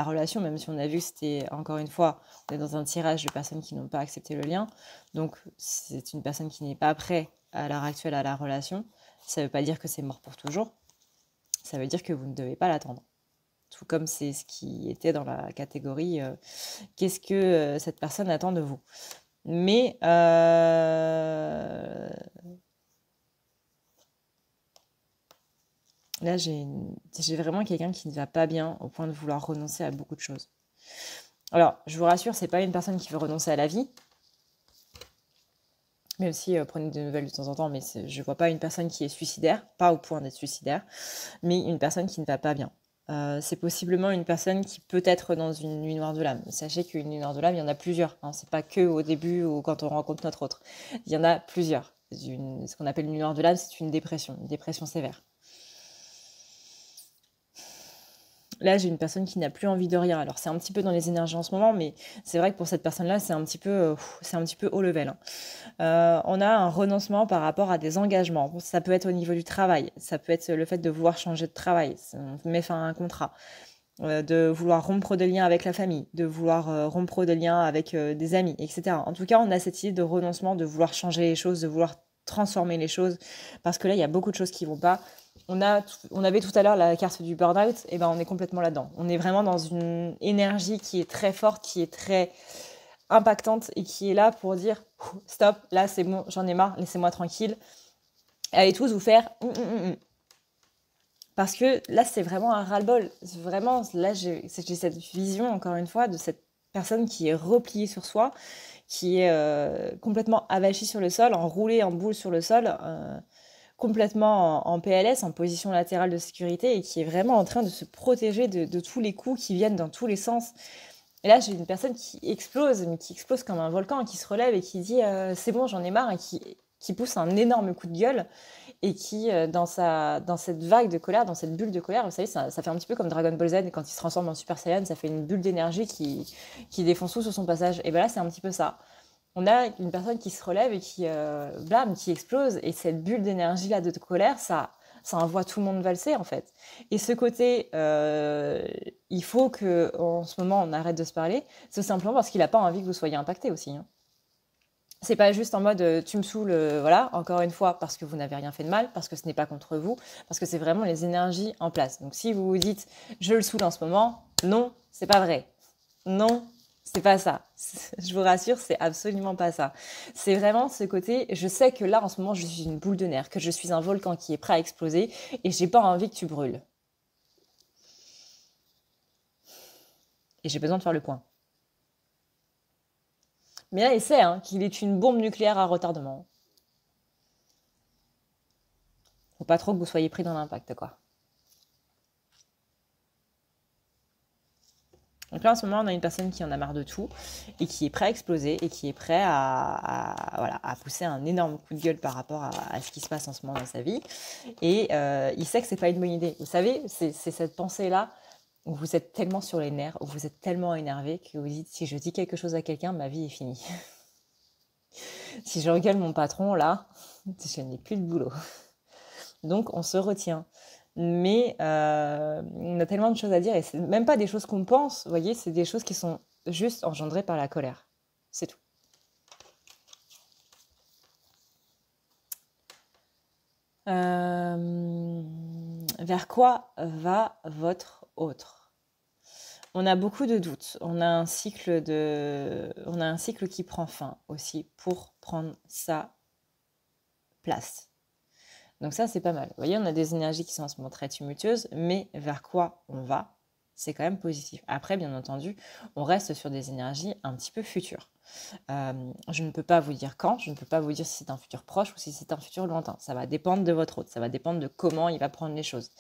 relation, même si on a vu que c'était, encore une fois, on est dans un tirage de personnes qui n'ont pas accepté le lien. Donc, c'est une personne qui n'est pas prête à l'heure actuelle à la relation. Ça ne veut pas dire que c'est mort pour toujours. Ça veut dire que vous ne devez pas l'attendre. Tout comme c'est ce qui était dans la catégorie qu'est-ce que cette personne attend de vous. Mais là, j'ai vraiment quelqu'un qui ne va pas bien au point de vouloir renoncer à beaucoup de choses. Alors, je vous rassure, c'est pas une personne qui veut renoncer à la vie. Même si prenez des nouvelles de temps en temps, mais je vois pas une personne qui est suicidaire, pas au point d'être suicidaire, mais une personne qui ne va pas bien. C'est possiblement une personne qui peut être dans une nuit noire de l'âme. Sachez qu'une nuit noire de l'âme, il y en a plusieurs. Hein. C'est pas que au début ou quand on rencontre notre autre. Il y en a plusieurs. Ce qu'on appelle une nuit noire de l'âme, c'est une dépression sévère. Là, j'ai une personne qui n'a plus envie de rien. Alors, c'est un petit peu dans les énergies en ce moment, mais c'est vrai que pour cette personne-là, c'est un petit peu haut level. Hein. On a un renoncement par rapport à des engagements. Ça peut être au niveau du travail, ça peut être le fait de vouloir changer de travail, on met fin à un contrat, de vouloir rompre des liens avec la famille, de vouloir rompre des liens avec des amis, etc. En tout cas, on a cette idée de renoncement, de vouloir changer les choses, de vouloir transformer les choses, parce que là, il y a beaucoup de choses qui vont pas. On avait tout à l'heure la carte du burn-out, et ben on est complètement là-dedans. On est vraiment dans une énergie qui est très forte, qui est très impactante et qui est là pour dire stop, là c'est bon, j'en ai marre, laissez-moi tranquille. Allez tous vous faire Parce que là c'est vraiment un ras-le-bol. Vraiment, là j'ai cette vision encore une fois de cette personne qui est repliée sur soi, qui est complètement avachie sur le sol, enroulée en boule sur le sol, complètement en PLS, en position latérale de sécurité, et qui est vraiment en train de se protéger de tous les coups qui viennent dans tous les sens. Et là, j'ai une personne qui explose, mais qui explose comme un volcan, qui se relève et qui dit c'est bon, j'en ai marre, et qui pousse un énorme coup de gueule, et qui, dans cette vague de colère, dans cette bulle de colère, vous savez, ça fait un petit peu comme Dragon Ball Z, et quand il se transforme en Super Saiyan, ça fait une bulle d'énergie qui défonce tout sur son passage. Et bien là, c'est un petit peu ça. On a une personne qui se relève et qui, blâme, qui explose, et cette bulle d'énergie-là de colère, ça envoie tout le monde valser en fait. Et ce côté, il faut que en ce moment on arrête de se parler, c'est simplement parce qu'il n'a pas envie que vous soyez impacté aussi. Hein. C'est pas juste en mode tu me saoules, voilà, encore une fois, parce que vous n'avez rien fait de mal, parce que ce n'est pas contre vous, parce que c'est vraiment les énergies en place. Donc si vous vous dites je le saoule en ce moment, non, c'est pas vrai. Non, c'est pas ça. Je vous rassure, c'est absolument pas ça. C'est vraiment ce côté, je sais que là, en ce moment, je suis une boule de nerfs, que je suis un volcan qui est prêt à exploser et j'ai pas envie que tu brûles. Et j'ai besoin de faire le point. Mais là, il sait hein, qu'il est une bombe nucléaire à retardement. Faut pas trop que vous soyez pris dans l'impact, quoi. Donc là, en ce moment, on a une personne qui en a marre de tout et qui est prêt à exploser et qui est prêt à pousser un énorme coup de gueule par rapport à ce qui se passe en ce moment dans sa vie. Et il sait que c'est pas une bonne idée. Vous savez, c'est cette pensée-là où vous êtes tellement sur les nerfs, où vous êtes tellement énervé que vous dites si je dis quelque chose à quelqu'un, ma vie est finie. Si je regueule mon patron, là, je n'ai plus de boulot. Donc, on se retient. mais on a tellement de choses à dire et c'est même pas des choses qu'on pense, vous voyez, c'est des choses qui sont juste engendrées par la colère. C'est tout. Vers quoi va votre autre? On a beaucoup de doutes. On a un cycle qui prend fin aussi pour prendre sa place. Donc ça, c'est pas mal. Vous voyez, on a des énergies qui sont en ce moment très tumultueuses, mais vers quoi on va, c'est quand même positif. Après, bien entendu, on reste sur des énergies un petit peu futures. Je ne peux pas vous dire quand, je ne peux pas vous dire si c'est un futur proche ou si c'est un futur lointain. Ça va dépendre de votre hôte, ça va dépendre de comment il va prendre les choses.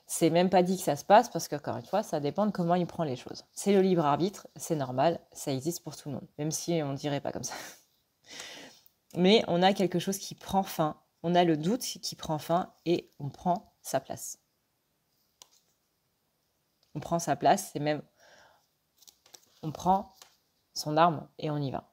C'est même pas dit que ça se passe parce qu'encore une fois, ça dépend de comment il prend les choses. C'est le libre arbitre, c'est normal, ça existe pour tout le monde, même si on ne dirait pas comme ça. Mais on a quelque chose qui prend fin, on a le doute qui prend fin et on prend sa place. On prend sa place, c'est même... On prend son arme et on y va.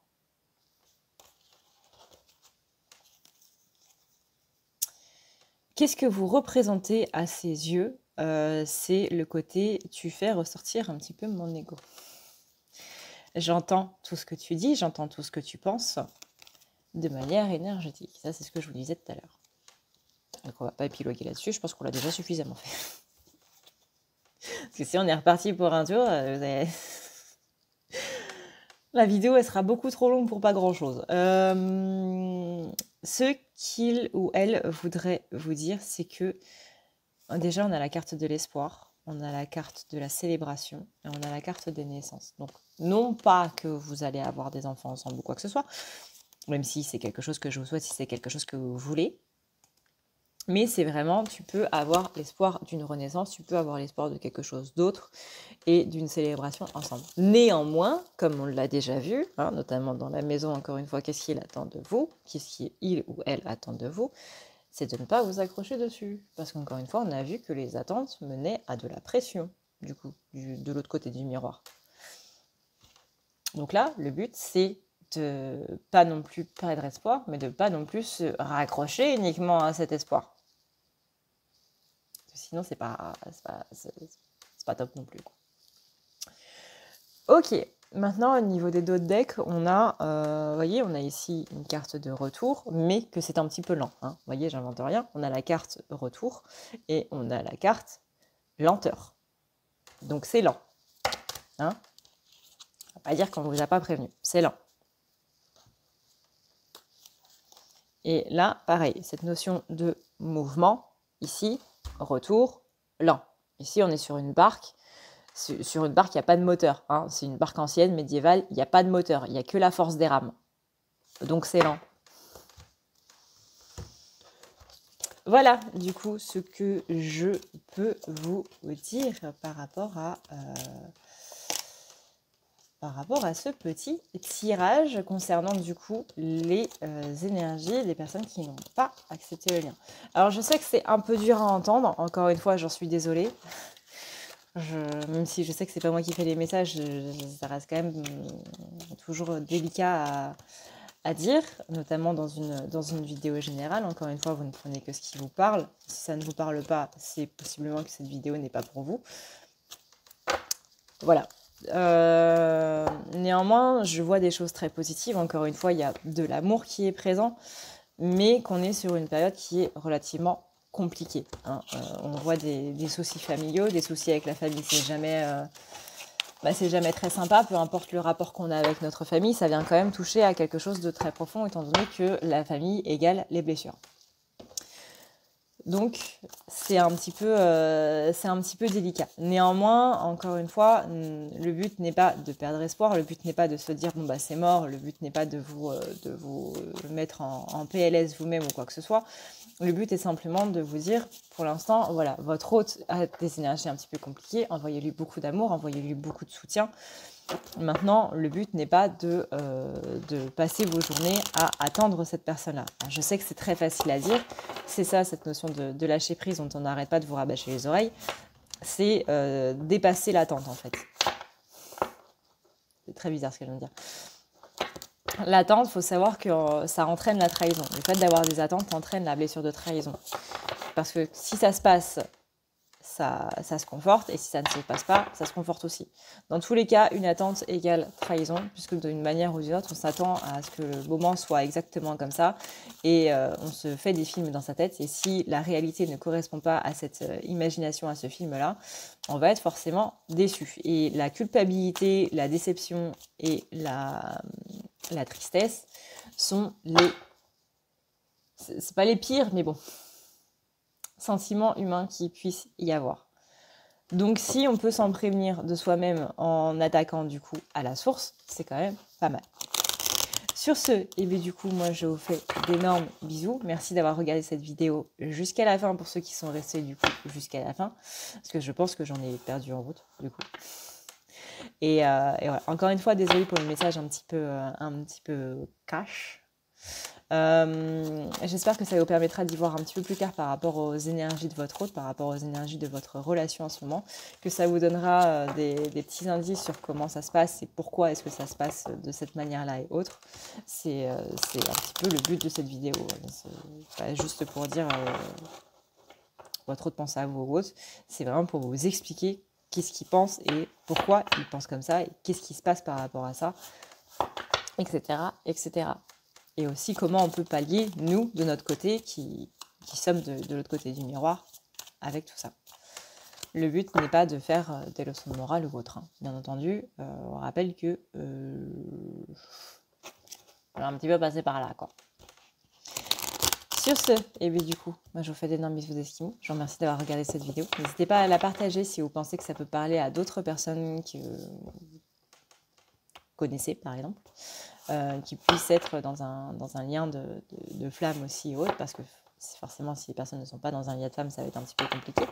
Qu'est-ce que vous représentez à ses yeux? C'est le côté « tu fais ressortir un petit peu mon ego ». J'entends tout ce que tu dis, j'entends tout ce que tu penses de manière énergétique. Ça, c'est ce que je vous disais tout à l'heure. Donc, on ne va pas épiloguer là-dessus, je pense qu'on l'a déjà suffisamment fait. Parce que si on est reparti pour un tour, la vidéo, elle sera beaucoup trop longue pour pas grand-chose. Ce qu'il ou elle voudrait vous dire, c'est que déjà, on a la carte de l'espoir, on a la carte de la célébration et on a la carte des naissances. Donc, non pas que vous allez avoir des enfants ensemble ou quoi que ce soit, même si c'est quelque chose que je vous souhaite, si c'est quelque chose que vous voulez. Mais c'est vraiment, tu peux avoir l'espoir d'une renaissance, tu peux avoir l'espoir de quelque chose d'autre et d'une célébration ensemble. Néanmoins, comme on l'a déjà vu, hein, notamment dans la maison, encore une fois, qu'est-ce qu'il attend de vous, qu'est-ce qu'il ou elle attend de vous, c'est de ne pas vous accrocher dessus. Parce qu'encore une fois, on a vu que les attentes menaient à de la pression, du coup, de l'autre côté du miroir. Donc là, le but, c'est de pas non plus perdre espoir, mais de pas non plus se raccrocher uniquement à cet espoir. Sinon, c'est pas top non plus, quoi. Ok, maintenant, au niveau des dos de deck, on a, vous voyez, on a ici une carte de retour, mais que c'est un petit peu lent. Hein. Vous voyez, j'invente rien. On a la carte retour et on a la carte lenteur. Donc, c'est lent. Hein, on va pas dire qu'on ne vous a pas prévenu. C'est lent. Et là, pareil, cette notion de mouvement, ici, retour, lent. Ici, on est sur une barque. Sur une barque, il n'y a pas de moteur. Hein. C'est une barque ancienne, médiévale, il n'y a pas de moteur. Il n'y a que la force des rames. Donc, c'est lent. Voilà, du coup, ce que je peux vous dire par rapport à ce petit tirage concernant du coup les énergies des personnes qui n'ont pas accepté le lien. Alors je sais que c'est un peu dur à entendre, encore une fois j'en suis désolée. Même si je sais que c'est pas moi qui fais les messages, ça reste quand même toujours délicat à dire, notamment dans une vidéo générale. Encore une fois, vous ne prenez que ce qui vous parle. Si ça ne vous parle pas, c'est possiblement que cette vidéo n'est pas pour vous. Voilà. Néanmoins, je vois des choses très positives. Encore une fois, il y a de l'amour qui est présent, mais qu'on est sur une période qui est relativement compliquée. Hein. On voit des soucis familiaux, des soucis avec la famille, c'est jamais très sympa, peu importe le rapport qu'on a avec notre famille, ça vient quand même toucher à quelque chose de très profond, étant donné que la famille égale les blessures. Donc, c'est un petit peu délicat. Néanmoins, encore une fois, le but n'est pas de perdre espoir, le but n'est pas de se dire bon bah c'est mort, le but n'est pas de vous mettre en PLS vous-même ou quoi que ce soit. Le but est simplement de vous dire, pour l'instant, voilà, votre hôte a des énergies un petit peu compliquées, envoyez-lui beaucoup d'amour, envoyez-lui beaucoup de soutien. Maintenant, le but n'est pas de passer vos journées à attendre cette personne-là. Je sais que c'est très facile à dire, c'est ça cette notion de lâcher prise dont on n'arrête pas de vous rabâcher les oreilles, c'est dépasser l'attente en fait. C'est très bizarre ce que je viens de dire. L'attente, il faut savoir que ça entraîne la trahison. Le fait d'avoir des attentes entraîne la blessure de trahison. Parce que si ça se passe ça se conforte, et si ça ne se passe pas, ça se conforte aussi. Dans tous les cas, une attente égale trahison, puisque d'une manière ou d'une autre, on s'attend à ce que le moment soit exactement comme ça, et on se fait des films dans sa tête, et si la réalité ne correspond pas à cette imagination, à ce film-là, on va être forcément déçu. Et la culpabilité, la déception et la tristesse sont c'est pas les pires, mais bon, sentiments humains qui puissent y avoir. Donc si on peut s'en prévenir de soi-même en attaquant du coup à la source, c'est quand même pas mal. Sur ce, et bien du coup, moi je vous fais d'énormes bisous. Merci d'avoir regardé cette vidéo jusqu'à la fin pour ceux qui sont restés du coup jusqu'à la fin. Parce que je pense que j'en ai perdu en route du coup. Et voilà. Encore une fois, désolée pour le message un petit peu cash. J'espère que ça vous permettra d'y voir un petit peu plus clair par rapport aux énergies de votre hôte, par rapport aux énergies de votre relation en ce moment, que ça vous donnera des petits indices sur comment ça se passe et pourquoi est-ce que ça se passe de cette manière-là et autres. C'est un petit peu le but de cette vidéo. C'est pas juste pour dire votre hôte pense à vous ou autre, c'est vraiment pour vous expliquer qu'est-ce qu'il pense et pourquoi il pense comme ça et qu'est-ce qui se passe par rapport à ça, etc., etc. Et aussi comment on peut pallier, nous, de notre côté, qui sommes de l'autre côté du miroir, avec tout ça. Le but n'est pas de faire des leçons de morale ou autre. Hein. Bien entendu, on rappelle que on est un petit peu passé par là, quoi. Sur ce, et bien du coup, moi je vous fais d'énormes bisous d'esquimaux. Je vous remercie d'avoir regardé cette vidéo. N'hésitez pas à la partager si vous pensez que ça peut parler à d'autres personnes que vous connaissez, par exemple. Qui puissent être dans un lien de flamme aussi et autres, parce que forcément si les personnes ne sont pas dans un lien de flamme, ça va être un petit peu compliqué.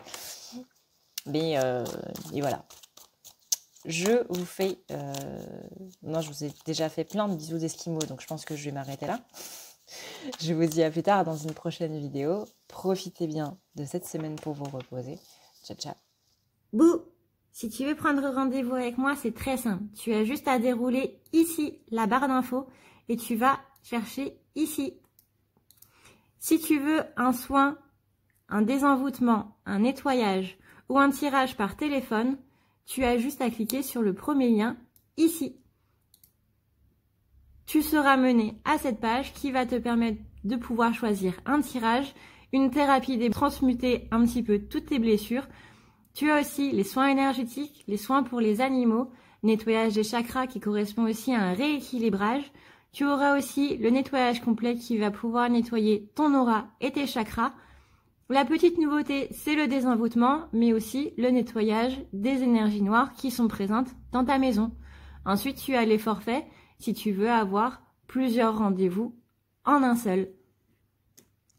Mais et voilà. Je vous fais... Non, je vous ai déjà fait plein de bisous d'esquimaux, donc je pense que je vais m'arrêter là. Je vous dis à plus tard dans une prochaine vidéo. Profitez bien de cette semaine pour vous reposer. Ciao, ciao. Bouh! Si tu veux prendre rendez-vous avec moi, c'est très simple. Tu as juste à dérouler ici la barre d'infos et tu vas chercher ici. Si tu veux un soin, un désenvoûtement, un nettoyage ou un tirage par téléphone, tu as juste à cliquer sur le premier lien ici. Tu seras mené à cette page qui va te permettre de pouvoir choisir un tirage, une thérapie de transmuter un petit peu toutes tes blessures. Tu as aussi les soins énergétiques, les soins pour les animaux, nettoyage des chakras qui correspond aussi à un rééquilibrage. Tu auras aussi le nettoyage complet qui va pouvoir nettoyer ton aura et tes chakras. La petite nouveauté, c'est le désenvoûtement, mais aussi le nettoyage des énergies noires qui sont présentes dans ta maison. Ensuite, tu as les forfaits si tu veux avoir plusieurs rendez-vous en un seul.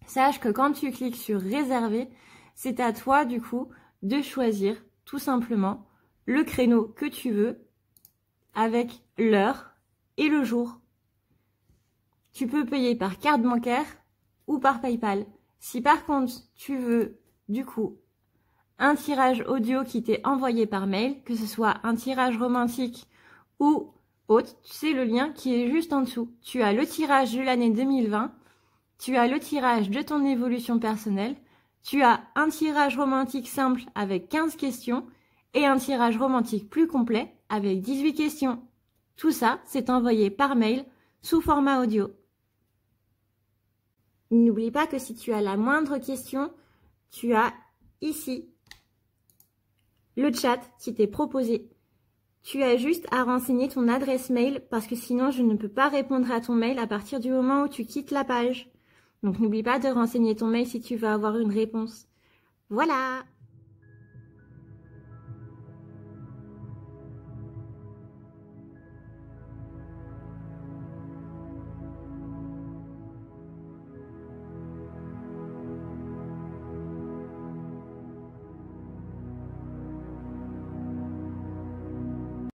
Sache que quand tu cliques sur réserver, c'est à toi du coup de choisir tout simplement le créneau que tu veux avec l'heure et le jour. Tu peux payer par carte bancaire ou par PayPal. Si par contre tu veux du coup un tirage audio qui t'est envoyé par mail, que ce soit un tirage romantique ou autre, c'est le lien qui est juste en dessous. Tu as le tirage de l'année 2020, tu as le tirage de ton évolution personnelle, tu as un tirage romantique simple avec 15 questions et un tirage romantique plus complet avec 18 questions. Tout ça, c'est envoyé par mail sous format audio. N'oublie pas que si tu as la moindre question, tu as ici le chat qui t'est proposé. Tu as juste à renseigner ton adresse mail parce que sinon je ne peux pas répondre à ton mail à partir du moment où tu quittes la page. Donc n'oublie pas de renseigner ton mail si tu veux avoir une réponse. Voilà!